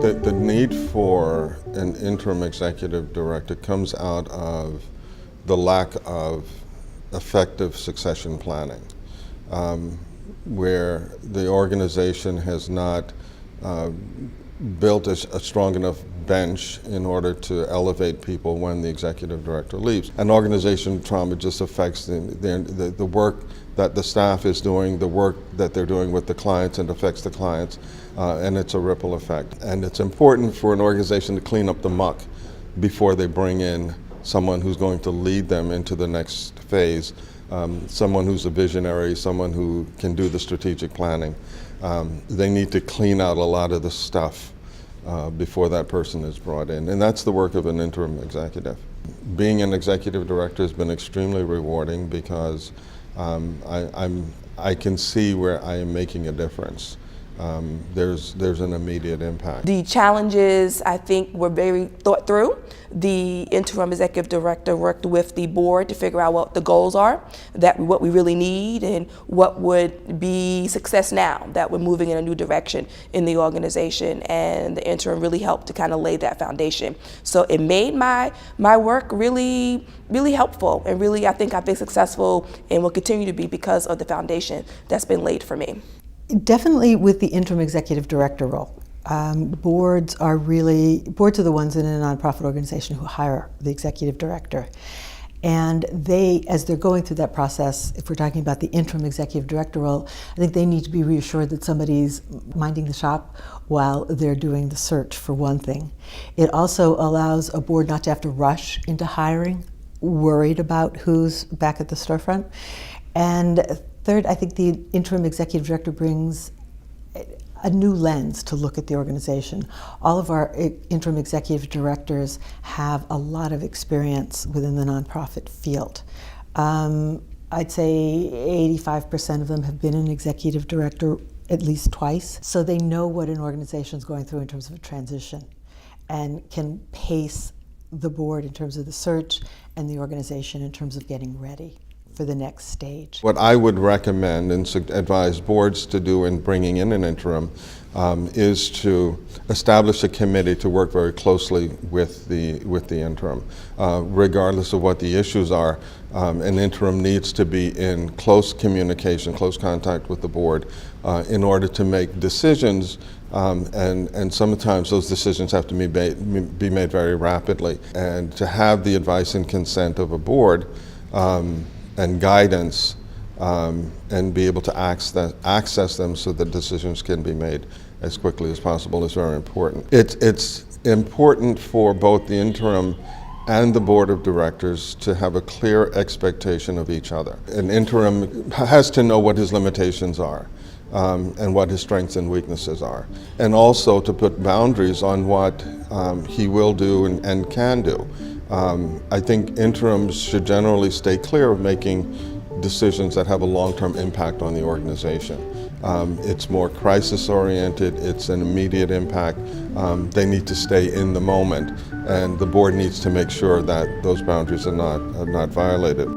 The need for an interim executive director comes out of the lack of effective succession planning, where the organization has not built a strong enough bench in order to elevate people when the executive director leaves. An organization trauma just affects the work that the staff is doing, the work that they're doing with the clients, and affects the clients, and it's a ripple effect. And it's important for an organization to clean up the muck before they bring in someone who's going to lead them into the next phase, someone who's a visionary, someone who can do the strategic planning. They need to clean out a lot of the stuff before that person is brought in, and that's the work of an interim executive. Being an executive director has been extremely rewarding because I can see where I am making a difference. There's an immediate impact. The challenges, I think, were very thought through. The interim executive director worked with the board to figure out what the goals are, what we really need, and what would be success now, that we're moving in a new direction in the organization, and the interim really helped to kind of lay that foundation. So it made my work really helpful, and really I think I've been successful and will continue to be because of the foundation that's been laid for me. Definitely with the interim executive director role. Boards are the ones in a nonprofit organization who hire the executive director. And as they're going through that process, if we're talking about the interim executive director role, I think they need to be reassured that somebody's minding the shop while they're doing the search, for one thing. It also allows a board not to have to rush into hiring, worried about who's back at the storefront. And third, I think the interim executive director brings a new lens to look at the organization. All of our interim executive directors have a lot of experience within the nonprofit field. I'd say 85% of them have been an executive director at least twice, so they know what an organization is going through in terms of a transition and can pace the board in terms of the search and the organization in terms of getting ready for the next stage. What I would recommend and advise boards to do in bringing in an interim is to establish a committee to work very closely with the interim. Regardless of what the issues are, an interim needs to be in close communication, close contact with the board in order to make decisions, and sometimes those decisions have to be made very rapidly. And to have the advice and consent of a board and guidance, and be able to access them so that decisions can be made as quickly as possible is very important. It's important for both the interim and the board of directors to have a clear expectation of each other. An interim has to know what his limitations are and what his strengths and weaknesses are, and also to put boundaries on what he will do and can do. I think interims should generally stay clear of making decisions that have a long-term impact on the organization. It's more crisis-oriented, it's an immediate impact. They need to stay in the moment, and the board needs to make sure that those boundaries are not violated.